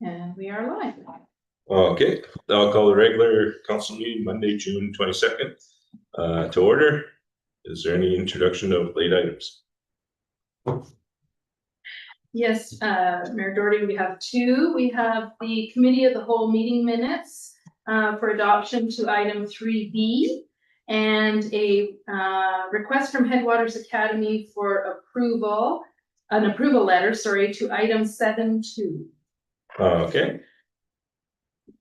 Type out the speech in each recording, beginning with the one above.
And we are live. Okay, I'll call the regular council meeting Monday, June 22nd to order. Is there any introduction of late items? Yes, Mayor Doherty, we have two. We have the committee of the whole meeting minutes for adoption to item 3B and a request from Headwaters Academy for approval, an approval letter, sorry, to item 7.2. Okay.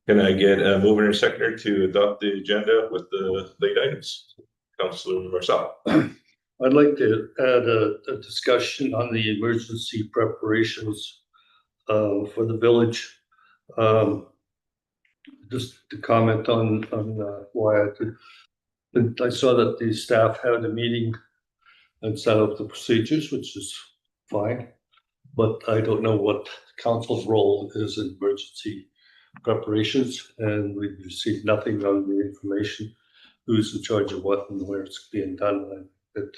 Can I get a mover and seconder to adopt the agenda with the late items? Councilor Marcel. I'd like to add a discussion on the emergency preparations for the village. Just to comment on why I saw that the staff had a meeting and set up the procedures, which is fine. But I don't know what council's role is in emergency preparations, and we've received nothing on the information, who's in charge of what and where it's being done. That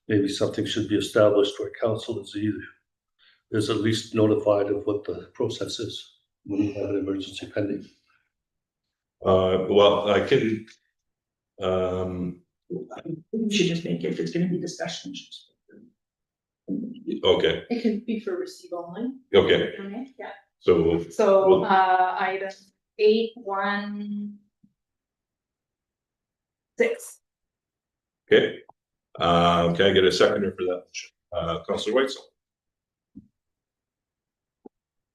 maybe something should be established where council is at least notified of what the process is when you have an emergency pending. Well, I can. We should just make it, if it's gonna be discussion. Okay. It can be for receive only. Okay. Okay, yeah. So Item 8.1.6. okay. Can I get a seconder for that? Councilor Whitesell.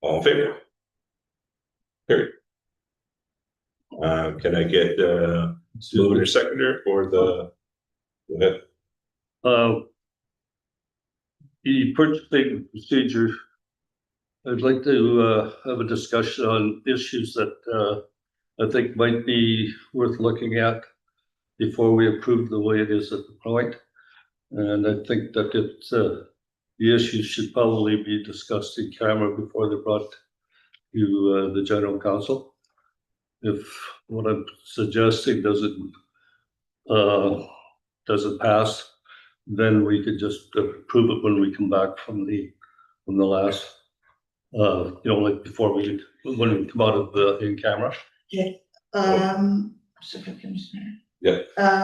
All in favor? Carried. Can I get mover and seconder for the? Go ahead. The purchasing procedure, I'd like to have a discussion on issues that I think might be worth looking at before we approve the way it is at the point. And I think that the issues should probably be discussed in camera before they're brought to the general council. If what I'm suggesting doesn't pass, then we could just approve it when we come back from the last, like before when we come out of the in camera. Okay, Yeah.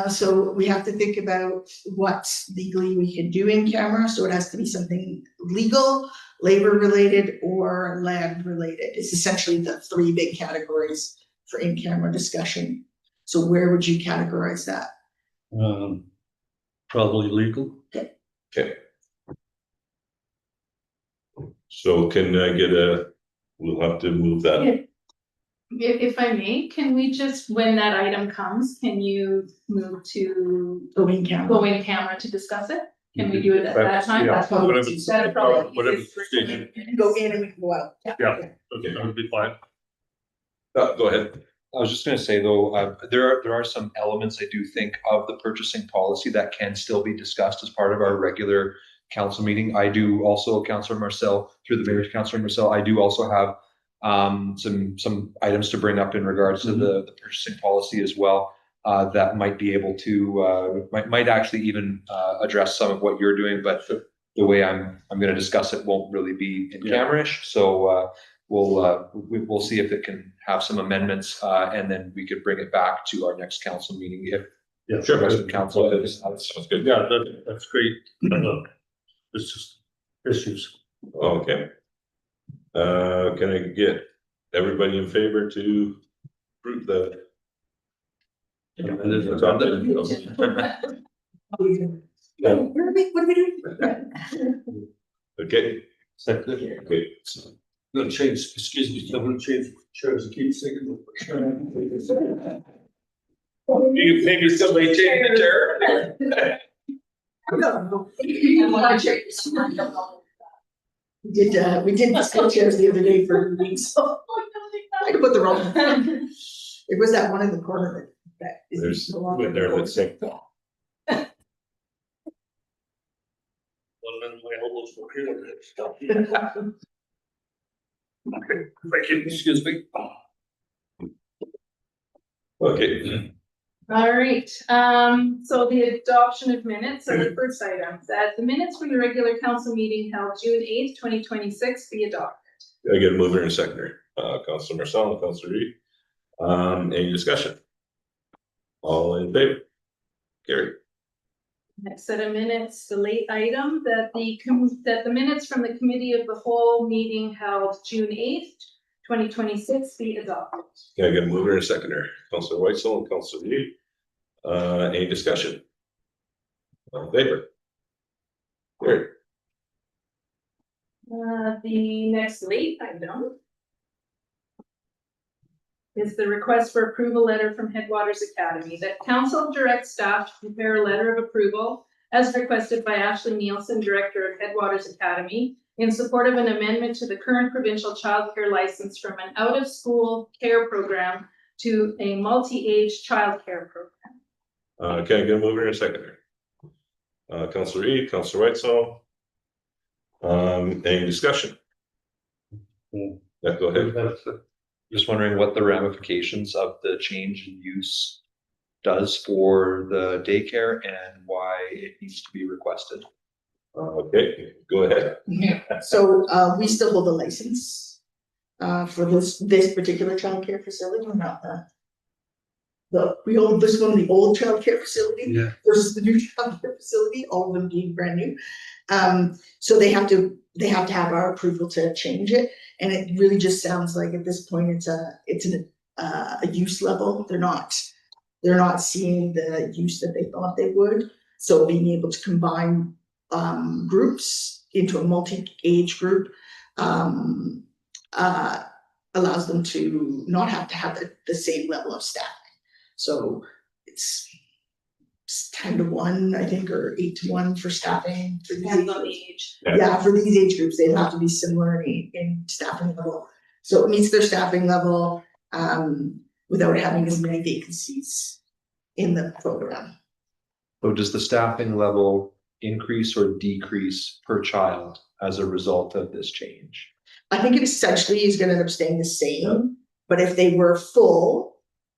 So we have to think about what legally we can do in camera, so it has to be something legal, labor related, or land related. It's essentially the three big categories for in-camera discussion. So where would you categorize that? Probably legal. Okay. So can I get we'll have to move that. If I may, can we just, when that item comes, can you move to Go in camera. go in camera to discuss it? Can we do it at that time? Yeah, That's probably whatever, easiest. That'd probably be whatever easiest for procedure. Go in and we can go out. Yeah. Okay. That would be fine. Go ahead. I was just going to say though, there are some elements I do think of the purchasing policy that can still be discussed as part of our regular council meeting. I do also, Councilor Marcel, through the mayor, Councilor Marcel, I do also have some items to bring up in regards to the purchasing policy as well. That might be able to might actually even address some of what you're doing, but the way I'm going to discuss it won't really be in camera-ish. So we'll see if it can have some amendments, and then we could bring it back to our next council meeting if Sure. the rest of the council is. Sounds good. Yeah, that's great. It's just issues. Okay. Can I get everybody in favor to approve the? What are we doing? Okay. Second. Okay. Gonna change, excuse me, I'm gonna change chairs and keep singing. You maybe somebody change the chair? We did discuss chairs the other day for meetings, so I could put the wrong. It was that one in the corner that is There's no longer one there that's sick. Well, then my elbows were here. Thank you, excuse me. Okay. All right, so the adoption of minutes, so the first item, that the minutes from the regular council meeting held June 8th, 2026 be adopted. I get a mover and a seconder, Councilor Marcel and Councilor Reed. Any discussion? All in favor? Carried. Next set of minutes, the late item that the minutes from the committee of the whole meeting held June 8th, 2026 be adopted. Can I get a mover and a seconder, Councilor Whitesell and Councilor Reed. Any discussion? All in favor? Carried. The next late item is the request for approval letter from Headwaters Academy that council directs staff to prepare a letter of approval as requested by Ashley Nielsen, Director of Headwaters Academy, in support of an amendment to the current provincial childcare license from an out-of-school care program to a multi-age childcare program. Can I get a mover and a seconder? Councilor Reed, Councilor Whitesell. Any discussion? Yeah, go ahead. Just wondering what the ramifications of the change in use does for the daycare and why it needs to be requested. Okay, go ahead. So, we still hold a license, for this particular childcare facility, or not we hold this one, the old childcare facility Yeah. versus the new childcare facility, all of them being brand new. So they have to have our approval to change it, and it really just sounds like at this point it's a use level. They're not seeing the use that they thought they would. So being able to combine groups into a multi-age group allows them to not have to have the same level of staffing. So it's 10-to-1, I think, or 8-to-1 for staffing for these Depends on the age. age. Yeah, for these age groups, they have to be similar in staffing level. So it meets their staffing level without having as many vacancies in the program. So does the staffing level increase or decrease per child as a result of this change? I think it essentially is gonna end up staying the same, but if they were full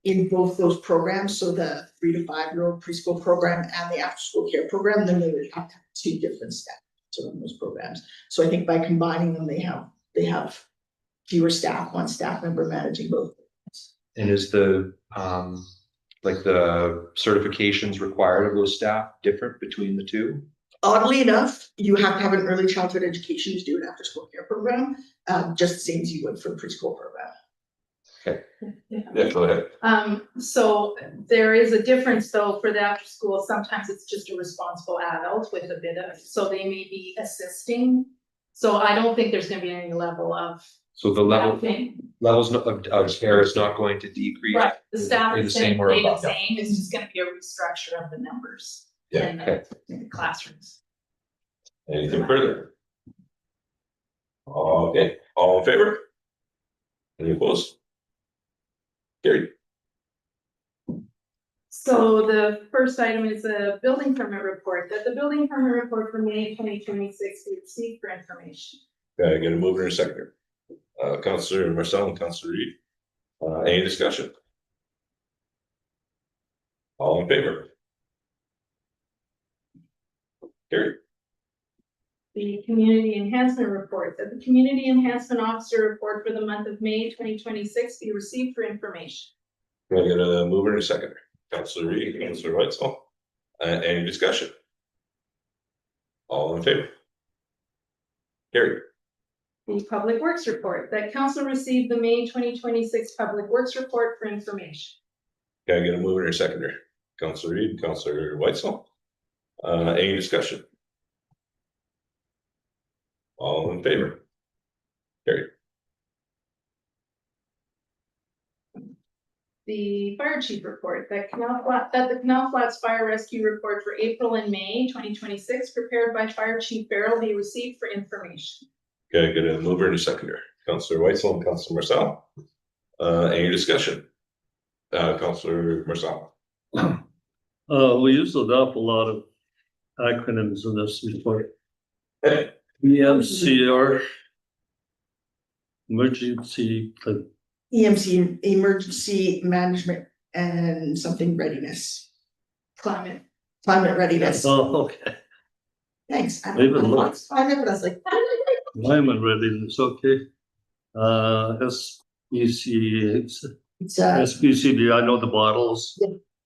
in both those programs, so the 3 to 5-year-old preschool program and the after-school care program, then they would have to have 2 different staff to run those programs. So I think by combining them, they have fewer staff, 1 staff member managing both. And is the like the certifications required of those staff different between the two? Oddly enough, you have to have an early childhood education to do an after-school care program, just the same as you would for the preschool program. Yeah, go ahead. So there is a difference though for the after school. Sometimes it's just a responsible adult with a bit of, so they may be assisting. So I don't think there's gonna be any level of. So the staffing. levels of care is not going to decrease. Right, the staff Stay the is same staying or the above. same, it's just gonna be a restructure of the numbers. Yeah, in the- okay. in the classrooms. Anything further? Okay, all in favor? Any opposed? Carried. So the first item is a building permit report, that the building permit report for May 2026 be received for information. Can I get a mover and a seconder? Councilor Marcel and Councilor Reed. Any discussion? All in favor? Carried. The community enhancement report, that the community enhancement officer report for the month of May 2026 be received for information. Can I get a mover and a seconder? Councilor Reed, Councilor Whitesell. Any discussion? All in favor? Carried. The public works report, that council received the May 2026 public works report for information. Can I get a mover and a seconder? Councilor Reed, Councilor Whitesell. Any discussion? All in favor? Carried. The fire chief report, that the Canal Flats Fire Rescue Report for April and May 2026 prepared by Fire Chief Farrell be received for information. Can I get a mover and a seconder? Councilor Whitesell and Councilor Marcel. Any discussion? Councilor Marcel. We use an awful lot of acronyms in this report. EMCR. Emergency, EMC, emergency management and something readiness, Climate. climate readiness. oh, okay. Thanks. I Even don't know look. what's climate, but I was like, Climate readiness, okay. SPC, It's SPCB, I know the bottles.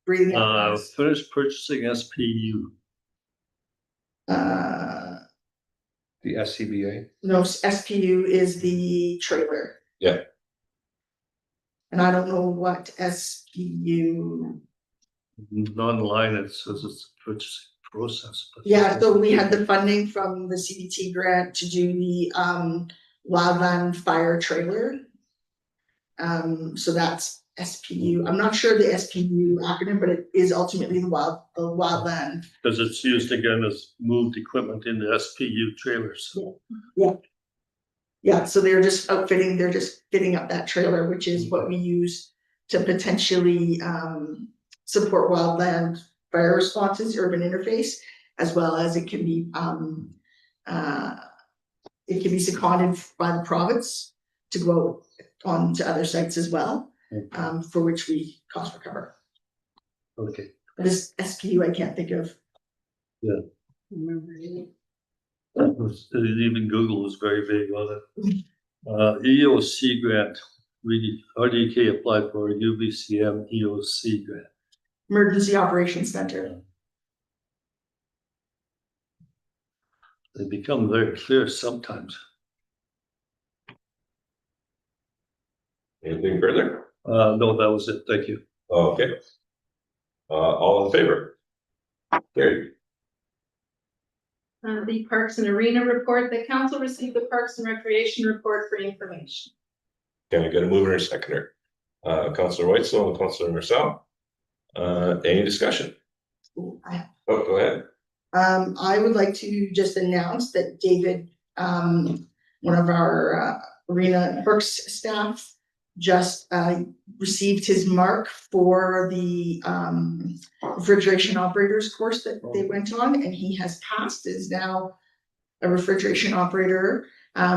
breathing apparatus. Finished purchasing SPU. The SCBA. No, SPU is the trailer. Yeah. And I don't know what SPU, Online, it says it's purchasing process. but- yeah, so we had the funding from the CBT grant to do the wildland fire trailer. So that's SPU. I'm not sure the SPU acronym, but it is ultimately the wildland. Because it's used again as moved equipment in the SPU trailers. Yeah, so they're just fitting up that trailer, which is what we use to potentially support wildland fire responses, urban interface, as well as it can be seconded by the province to go on to other sites as well, for which we cost recover. Okay. But this SPU, I can't think of. Yeah. Even Google is very big on it. EOC grant, RDK applied for a UBCM EOC grant. Emergency Operations Center. They become very clear sometimes. Anything further? No, that was it. Thank you. Okay. All in favor? Carried. The Parks and Arena report, the council received the Parks and Recreation report for information. Can I get a mover and a seconder? Councillor Whitesell and Councillor Marcel. Any discussion? I Oh, go ahead. I would like to just announce that David, one of our Arena Perks staff, just received his mark for the refrigeration operators course that they went on, and he has passed, is now a refrigeration operator,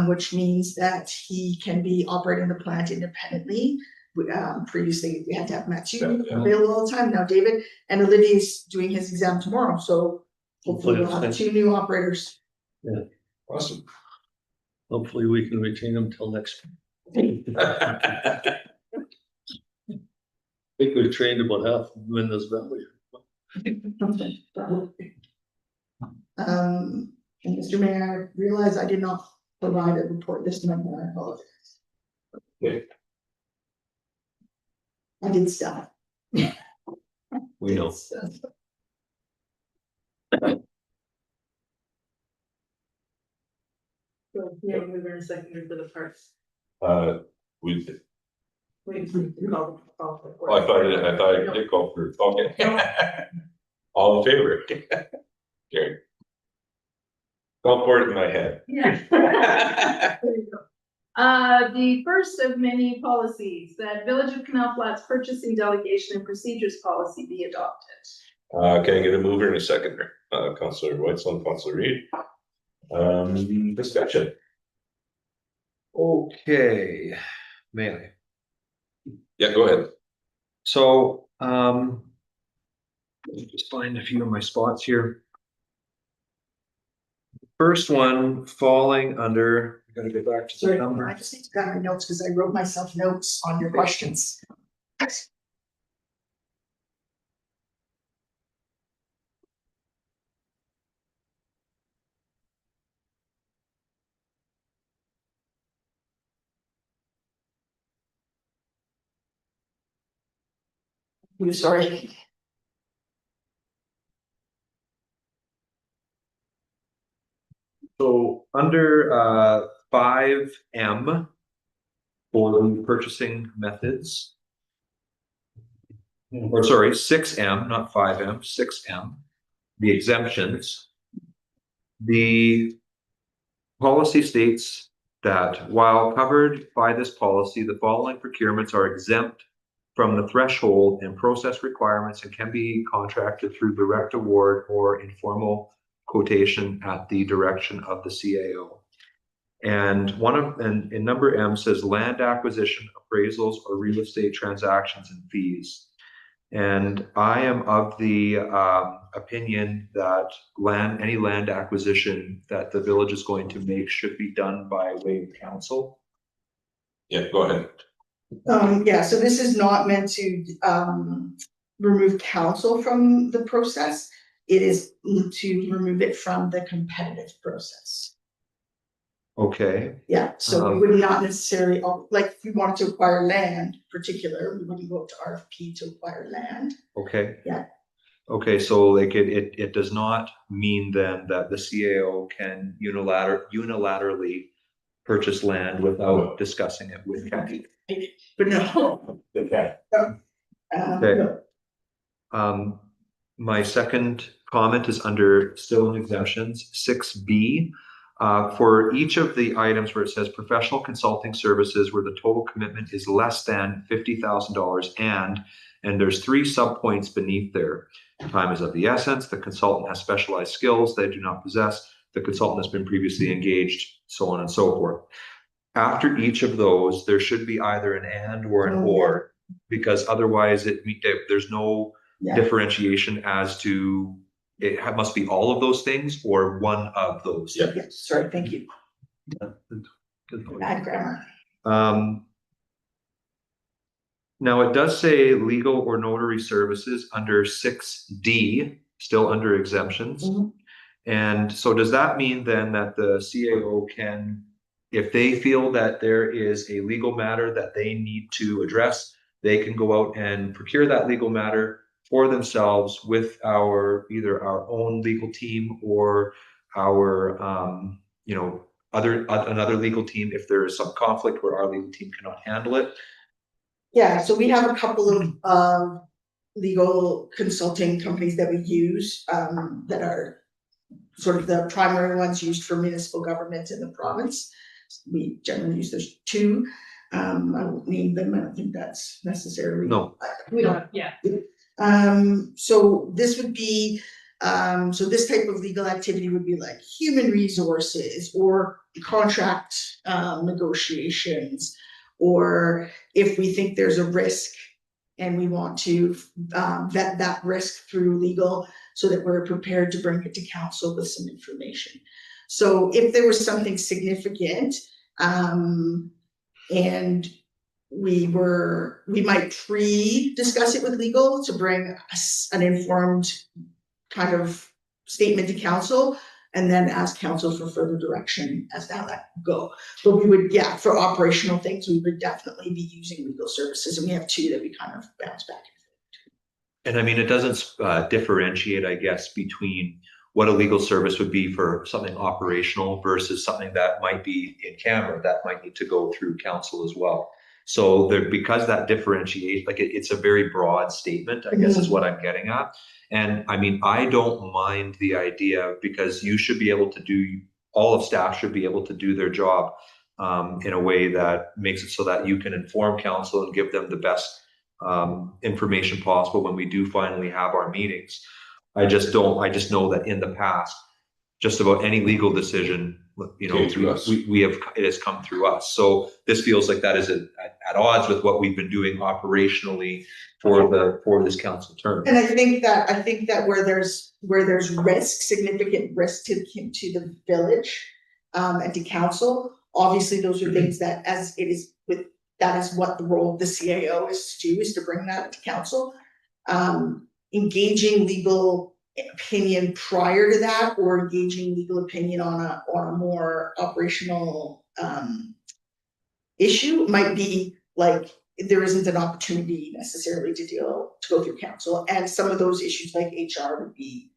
which means that he can be operating the plant independently. Previously, we had to have Matthew Yeah. available all the time. Now David and Olivia's doing his exam tomorrow, so hopefully we'll have 2 new operators. Awesome. Hopefully we can retain them till next. I think we've trained about half of them in this valley. And Mr. Mayor, I realize I did not provide a report this month, and I apologize. Okay. I did stuff. We know. So, yeah, mover and seconder for the parks. We, Wait, oh, I thought I did call for, okay. All in favor? Carried. Call for it in my head. Yeah. There you go. The first of many policies, that Village of Canal Flats purchasing delegation and procedures policy be adopted. Can I get a mover and a seconder? Councillor Whitesell and Councillor Reed. Discussion. Okay, may I? Yeah, go ahead. So, let me just find a few of my spots here. First one falling under, I gotta go back to the Sorry, number. I just need to grab my notes because I wrote myself notes on your questions. I'm sorry. So under 5M for the purchasing methods. Or sorry, 6M, not 5M, 6M, the exemptions. The policy states that while covered by this policy, the following procurements are exempt from the threshold and process requirements and can be contracted through direct award or informal quotation at the direction of the CAO. And and number M says land acquisition, appraisals, or real estate transactions and fees. And I am of the opinion that any land acquisition that the village is going to make should be done by way of council. Yeah, go ahead. Yeah, so this is not meant to, remove council from the process. It is to remove it from the competitive process. Okay, Yeah, so we would not necessarily, like, if we wanted to acquire land particular, we wouldn't go to RFP to acquire land. okay. Yeah. Okay, so like it does not mean then that the CAO can unilaterally purchase land without discussing it with county. But no. Okay. No. My second comment is under still in exemptions, 6B. For each of the items where it says professional consulting services where the total commitment is less than $50,000 and there's 3 subpoints beneath there. Time is of the essence, the consultant has specialized skills they do not possess, the consultant has been previously engaged, so on and so forth. After each of those, there should be either an and or an or, because otherwise there's no differentiation as to must be all of those things or one of those. Yeah. Yeah, sorry, thank you. Good point. Bad grammar. Now it does say legal or notary services under 6D, still under exemptions. Mhm. And so does that mean then that the CAO can, if they feel that there is a legal matter that they need to address, they can go out and procure that legal matter for themselves with either our own legal team or our another legal team if there is some conflict where our legal team cannot handle it? Yeah, so we have a couple of legal consulting companies that we use that are sort of the primary ones used for municipal government in the province. We generally use those 2. I won't name them. I don't think that's necessarily. No. We don't, yeah. So this would be, so this type of legal activity would be like human resources or contract negotiations, or if we think there's a risk and we want to vet that risk through legal so that we're prepared to bring it to council with some information. So if there was something significant, and we might pre-discuss it with legal to bring an informed kind of statement to council, and then ask council for further direction as to how that go. But we would, yeah, for operational things, we would definitely be using legal services, and we have 2 that we kind of bounce back and forth. And I mean, it doesn't differentiate, I guess, between what a legal service would be for something operational versus something that might be in camera that might need to go through council as well. So because that differentiates, like it's a very broad statement, I guess is what I'm getting at. And I mean, I don't mind the idea because you should be able to all of staff should be able to do their job in a way that makes it so that you can inform council and give them the best information possible when we do finally have our meetings. I just know that in the past, just about any legal decision, Through us. it has come through us. So this feels like that is at odds with what we've been doing operationally for this council term. And I think that where there's risk, significant risk to the village and to council, obviously those are things that that is what the role of the CAO is to do, is to bring that to council. Engaging legal opinion prior to that, or engaging legal opinion on a more operational issue might be like there isn't an opportunity necessarily to go through council, and some of those issues like HR would be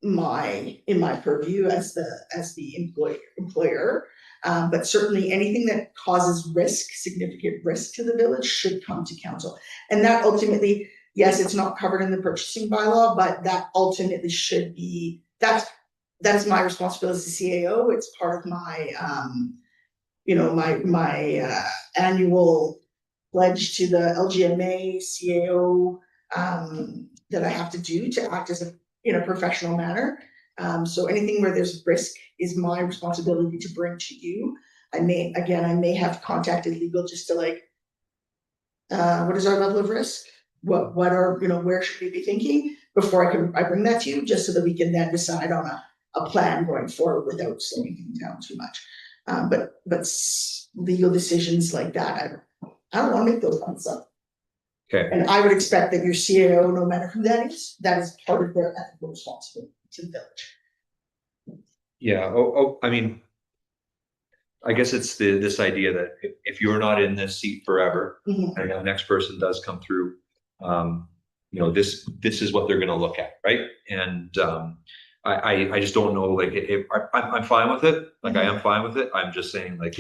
in my purview as the employer. But certainly anything that causes significant risk to the village should come to council, and that ultimately, yes, it's not covered in the purchasing bylaw, but that ultimately should be, that's my responsibility as the CAO. It's part of my, my annual pledge to the LGMA CAO that I have to do to act in a professional manner. So anything where there's risk is my responsibility to bring to you. I may have contacted legal just to what is our level of risk? What are, where should we be thinking before I bring that to you, just so that we can then decide on a plan going forward without slowing things down too much. But legal decisions like that, I don't wanna make those kinds of stuff. Okay, And I would expect that your CAO, no matter who that is part of their ethical responsibility to the village. yeah, I mean, I guess it's this idea that if you're not in this seat forever, Mhm. and the next person does come through, this is what they're gonna look at, right? And I just don't know, like, if I'm fine with it, like, I am fine with it, I'm just saying, like,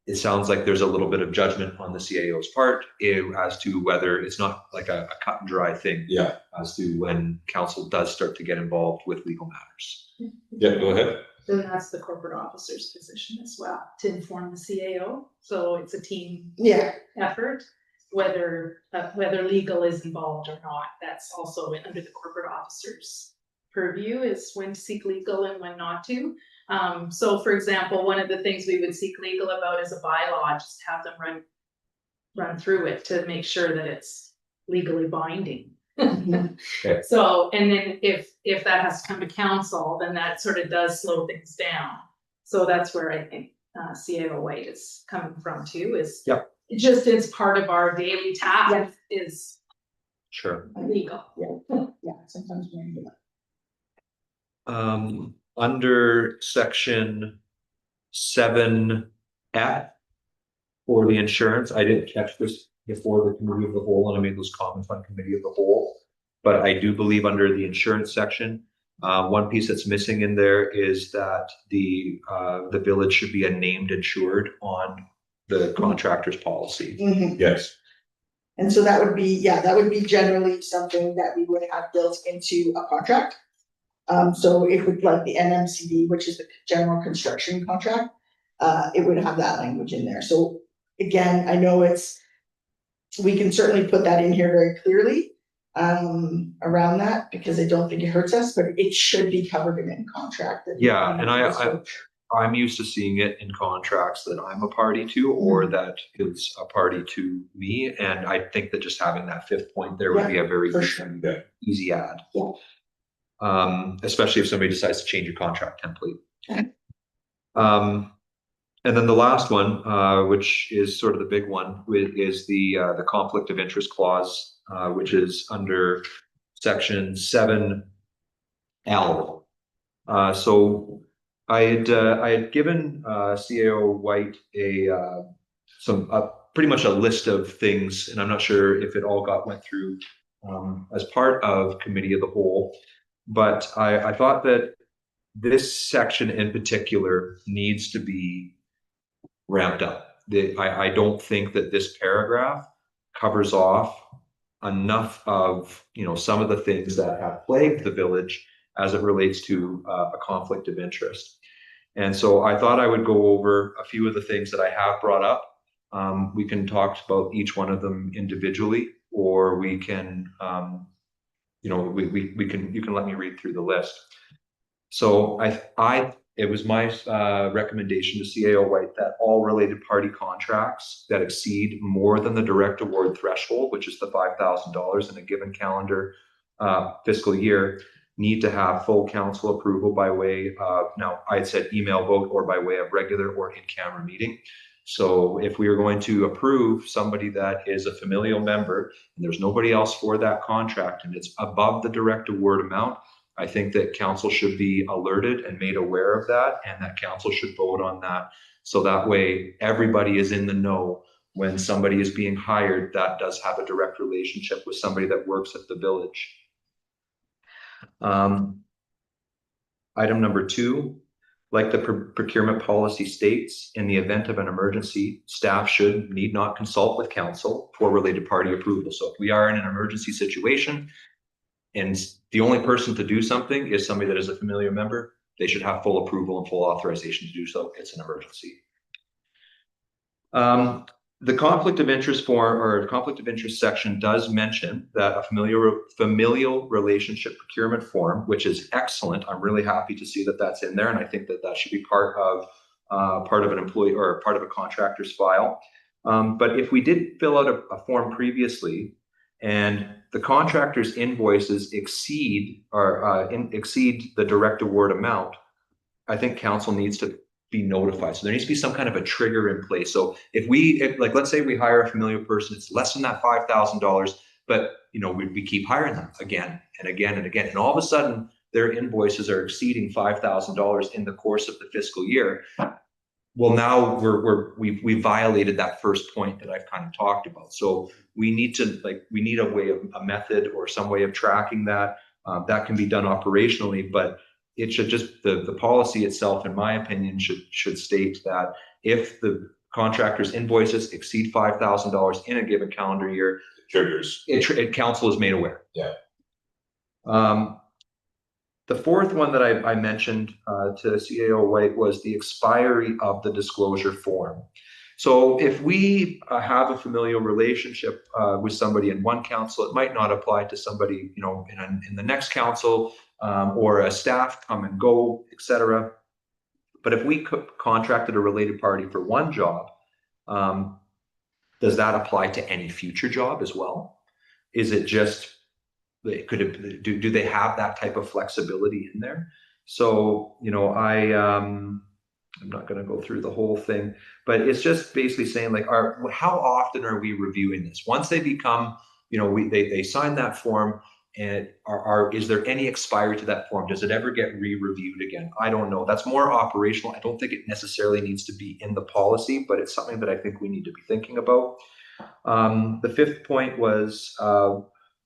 it sounds like there's a little bit of judgment on the CAO's part as to whether it's not like a cut and dry thing Yeah, as to when council does start to get involved with legal matters. yeah, go ahead. Then that's the corporate officer's position as well, to inform the CAO, so it's a team Yeah, effort. Whether legal is involved or not, that's also under the corporate officer's purview, is when to seek legal and when not to. So for example, one of the things we would seek legal about is a bylaw, just have them run through it to make sure that it's legally binding. Mhm. Okay. So, and then if that has to come to council, then that sort of does slow things down. So that's where I think CAO White is coming from too, is Yep. it just is part of our daily task is Sure. legal. Yeah, sometimes we do that. Under section 7F for the insurance, I didn't catch this before the committee of the whole, and I made those comments on committee of the whole. But I do believe under the insurance section, one piece that's missing in there is that the village should be a named insured on the contractor's policy. Mhm. Yes, And so that would be generally something that we would have built into a contract. So it would, like the NMCD, which is the general construction contract, it would have that language in there. So again, I know we can certainly put that in here very clearly around that, because I don't think it hurts us, but it should be covered in a contract. Yeah, and I'm used to seeing it in contracts that I'm a party to or that is a party to me. And I think that just having that fifth point there would be a very for sure. easy add. Yeah. Especially if somebody decides to change your contract template. Okay. And then the last one, which is sort of the big one, is the conflict of interest clause, which is under section 7L. So I had given CAO White pretty much a list of things, and I'm not sure if it all went through as part of committee of the whole, but I thought that this section in particular needs to be ramped up. I don't think that this paragraph covers off enough of some of the things that have plagued the village as it relates to a conflict of interest. And so I thought I would go over a few of the things that I have brought up. We can talk about each one of them individually, or we can, you can let me read through the list. So it was my recommendation to CAO White that all related party contracts that exceed more than the direct award threshold, which is the $5,000 in a given calendar fiscal year, need to have full council approval by way of, now I had said email vote or by way of regular or in-camera meeting. So if we are going to approve somebody that is a familial member and there's nobody else for that contract and it's above the direct award amount, I think that council should be alerted and made aware of that, and that council should vote on that. So that way everybody is in the know when somebody is being hired that does have a direct relationship with somebody that works at the village. Item number 2, like the procurement policy states, in the event of an emergency, staff need not consult with council for related party approval. So if we are in an emergency situation and the only person to do something is somebody that is a familiar member, they should have full approval and full authorization to do so. It's an emergency. The conflict of interest form or conflict of interest section does mention that a familial relationship procurement form, which is excellent. I'm really happy to see that that's in there, and I think that that should be part of an employee or part of a contractor's file. But if we did fill out a form previously, and the contractor's invoices exceed the direct award amount, I think council needs to be notified. So there needs to be some kind of a trigger in place. So if like, let's say we hire a familiar person, it's less than that $5,000, but we keep hiring them again and again and again. And all of a sudden their invoices are exceeding $5,000 in the course of the fiscal year. Well, now we violated that first point that I've kind of talked about. So we need a method or some way of tracking that. That can be done operationally, but it should just, the policy itself, in my opinion, should state that if the contractor's invoices exceed $5,000 in a given calendar year, Triggers. council is made aware. Yeah. The fourth one that I mentioned to CAO White was the expiry of the disclosure form. So if we have a familial relationship with somebody in one council, it might not apply to somebody in the next council, or a staff come and go, etc. But if we contracted a related party for one job, does that apply to any future job as well? Is it just, do they have that type of flexibility in there? So, I'm not going to go through the whole thing, but it's just basically saying, like, how often are we reviewing this? Once they become, they sign that form, and is there any expiry to that form? Does it ever get re-reviewed again? I don't know. That's more operational. I don't think it necessarily needs to be in the policy, but it's something that I think we need to be thinking about. The fifth point was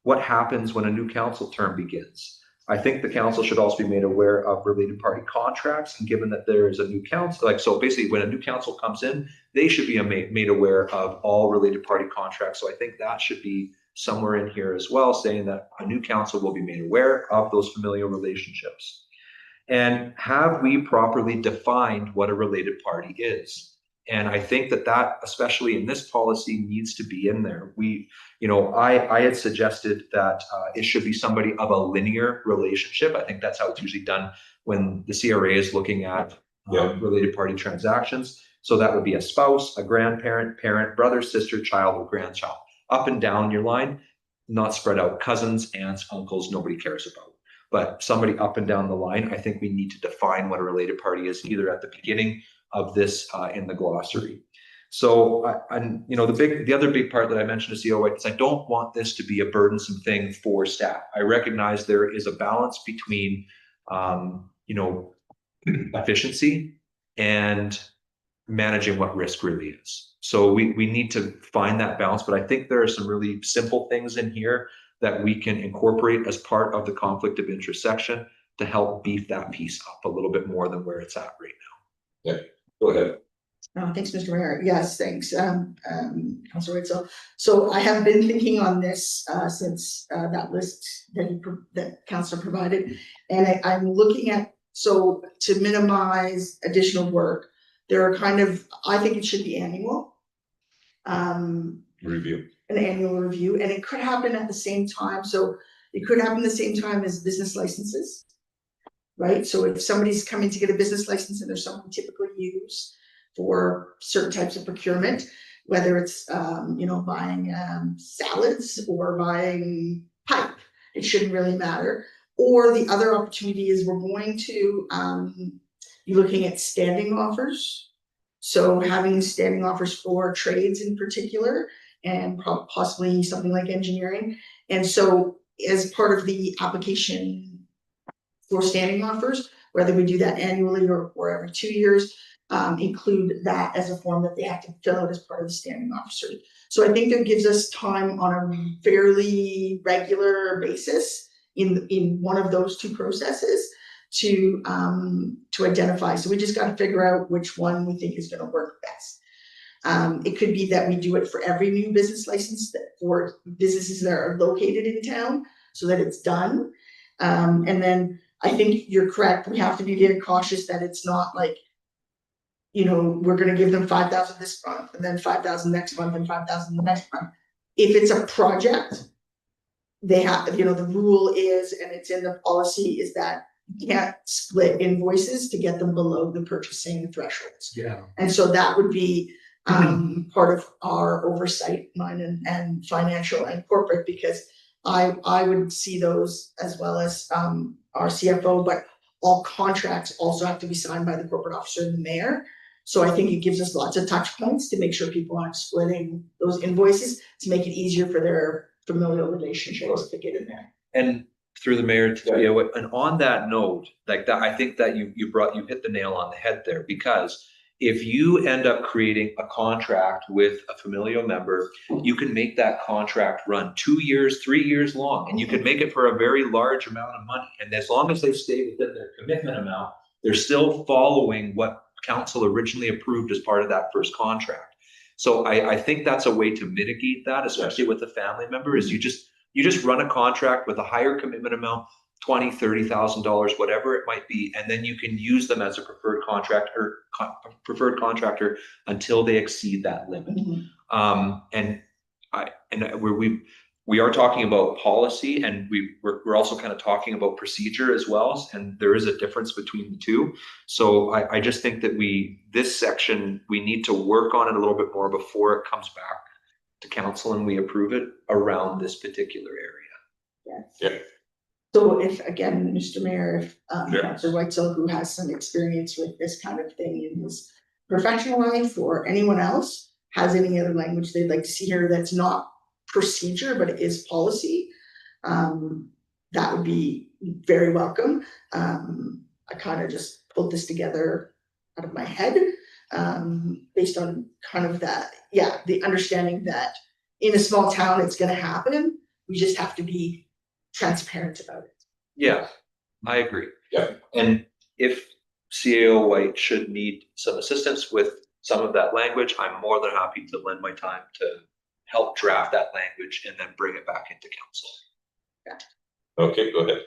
what happens when a new council term begins. I think the council should also be made aware of related party contracts, and given that there is a new council, so basically when a new council comes in, they should be made aware of all related party contracts. So I think that should be somewhere in here as well, saying that a new council will be made aware of those familial relationships. And have we properly defined what a related party is? And I think that especially in this policy, needs to be in there. I had suggested that it should be somebody of a linear relationship. I think that's how it's usually done when the CRA is looking at related party transactions. So that would be a spouse, a grandparent, parent, brother, sister, child, or grandchild. Up and down your line, not spread out. Cousins, aunts, uncles, nobody cares about. But somebody up and down the line, I think we need to define what a related party is, either at the beginning of this in the glossary. So, the other big part that I mentioned to COA is I don't want this to be a burdensome thing for staff. I recognize there is a balance between, efficiency and managing what risk really is. So we need to find that balance, but I think there are some really simple things in here that we can incorporate as part of the conflict of interest section to help beef that piece up a little bit more than where it's at right now. Yeah, go ahead. Thanks, Mr. Mayor. Yes, thanks, Councilor White. So I have been thinking on this since that list that Councilor provided, and I'm looking at, so to minimize additional work, there are I think it should be annual. Review. An annual review, and it could happen at the same time. So it could happen the same time as business licenses, right? So if somebody's coming to get a business license and there's something typically used for certain types of procurement, whether it's buying salads or buying pipe, it shouldn't really matter. Or the other opportunity is we're going to be looking at standing offers. So having standing offers for trades in particular, and possibly something like engineering. And so as part of the application for standing offers, whether we do that annually or every 2 years, include that as a form that they have to fill out as part of the standing officer. So I think that gives us time on a fairly regular basis in one of those two processes to identify. So we just got to figure out which one we think is going to work best. It could be that we do it for every new business license for businesses that are located in town so that it's done. And then I think you're correct. We have to be very cautious that it's not like, we're going to give them 5,000 this month and then 5,000 next month and 5,000 the next month. If it's a project, they have, the rule is, and it's in the policy, is that you can't split invoices to get them below the purchasing thresholds. Yeah. And so that would be part of our oversight, mine and financial and corporate, because I would see those as well as our CFO, but all contracts also have to be signed by the corporate officer and the mayor. So I think it gives us lots of touch points to make sure people aren't splitting those invoices to make it easier for their familial relationships to get in there. And through the mayor to you, and on that note, like that, I think that you hit the nail on the head there, because if you end up creating a contract with a familial member, you can make that contract run 2 years, 3 years long, and you can make it for a very large amount of money. And as long as they stay within their commitment amount, they're still following what council originally approved as part of that first contract. So I think that's a way to mitigate that, especially with a family member, is you just run a contract with a higher commitment amount, $20,000, $30,000, whatever it might be, and then you can use them as a preferred contractor until they exceed that limit. We are talking about policy, and we're also kind of talking about procedure as well, and there is a difference between the two. So I just think that this section, we need to work on it a little bit more before it comes back to council and we approve it around this particular area. Yeah. So if, again, Mr. Mayor, if Sure. Councillor Whitesell, who has some experience with this kind of thing in his professional life, or anyone else has any other language they'd like to see here that's not procedure, but it is policy, that would be very welcome. I kind of just pulled this together out of my head, based on kind of that, the understanding that in a small town, it's gonna happen. We just have to be transparent about it. Yeah, I agree. Yeah. And if CAO White should need some assistance with some of that language, I'm more than happy to lend my time to help draft that language and then bring it back into council. Okay, go ahead.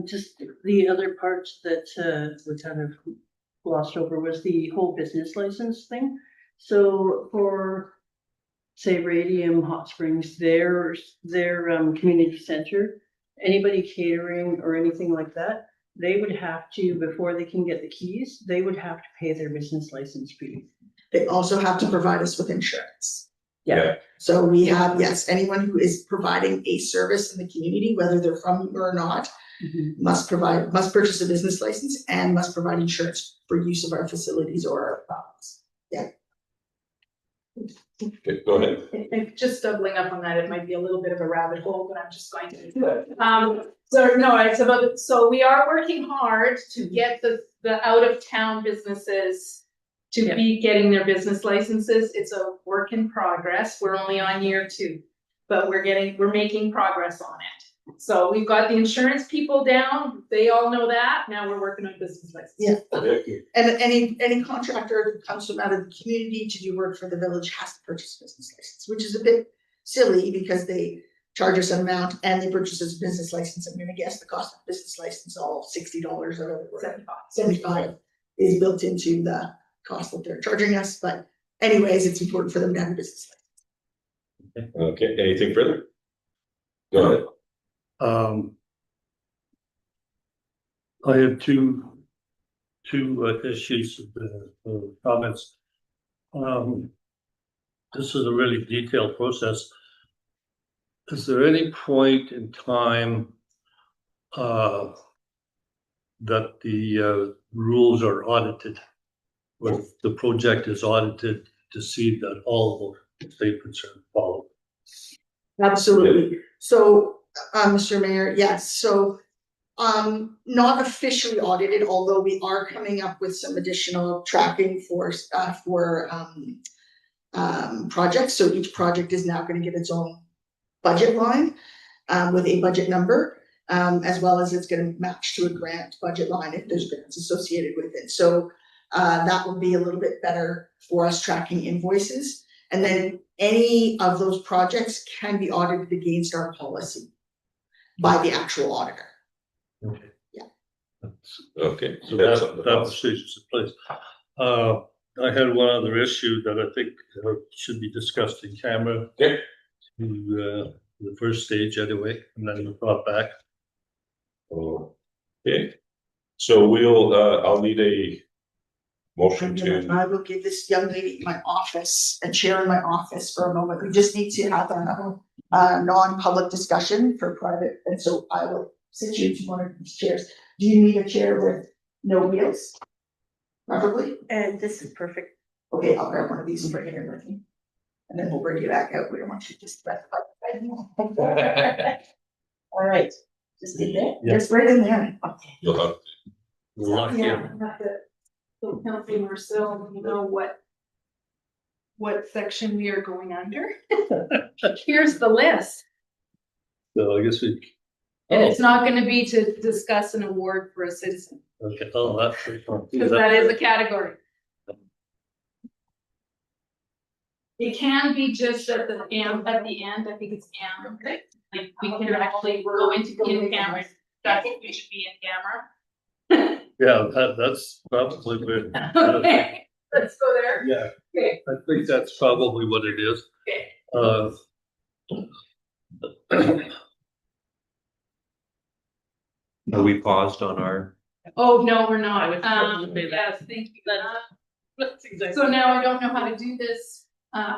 Just the other parts that we kind of glossed over was the whole business license thing. So for, say, Radium Hot Springs, their community center, anybody catering or anything like that, they would have to, before they can get the keys, they would have to pay their business license fee. They also have to provide us with insurance. Yeah. So we have, yes, anyone who is providing a service in the community, whether they're from here or not, must purchase a business license and must provide insurance for use of our facilities or our properties. Okay, go ahead. And just doubling up on that, it might be a little bit of a rabbit hole, but I'm just going to. So we are working hard to get the out of town businesses to be getting their business licenses. It's a work in progress. We're only on year 2, but we're making progress on it. So we've got the insurance people down. They all know that. Now we're working on business licenses. Okay. And any contractor that comes from out of the community to do work for the village has to purchase a business license, which is a bit silly because they charge us an amount and they purchase a business license. I'm gonna guess the cost of business license, all $60 or whatever, 75 is built into the cost that they're charging us. But anyways, it's important for them to have a business license. Okay, anything further? Go ahead. I have two issues of comments. This is a really detailed process. Is there any point in time that the rules are audited, or the project is audited to see that all the statements are followed? Absolutely. So, Mr. Mayor, yes, so not officially audited, although we are coming up with some additional tracking for projects. So each project is now going to get its own budget line with a budget number, as well as it's going to match to a grant budget line if there's grants associated with it. So that will be a little bit better for us tracking invoices. And then any of those projects can be audited against our policy by the actual auditor. Okay. Yeah. Okay. So that procedure's in place. I had one other issue that I think should be discussed in camera. Okay. To the first stage anyway, and then brought back. Okay. So I'll need a motion to. I will give this young lady my office, a chair in my office for a moment. We just need to have a non-public discussion for private, and so I will sit you to one of these chairs. Do you need a chair with no wheels? Probably. And this is perfect. Okay, I'll grab one of these and bring it in with me. And then we'll bring you back out. We don't want you to just. All right, just in there, Yeah. just right in there. Okay. You'll have, Lucky. Yeah, have to, so Councilor Marcel, you know what section we are going under? Here's the list, So I guess we. and Oh, it's not gonna be to discuss an award for a citizen, okay, oh, that's. because that is a category. It can be just at the end, I think it's okay. Like, we can actually go into in camera, that's what we should be in camera. Yeah, that's probably good. Okay, let's go there. Yeah, Okay, I think that's probably what it is. okay. Are we paused on our? Oh, no, we're I not. was about to say that. Yes, thank you. That's exactly. So now I don't know how to do this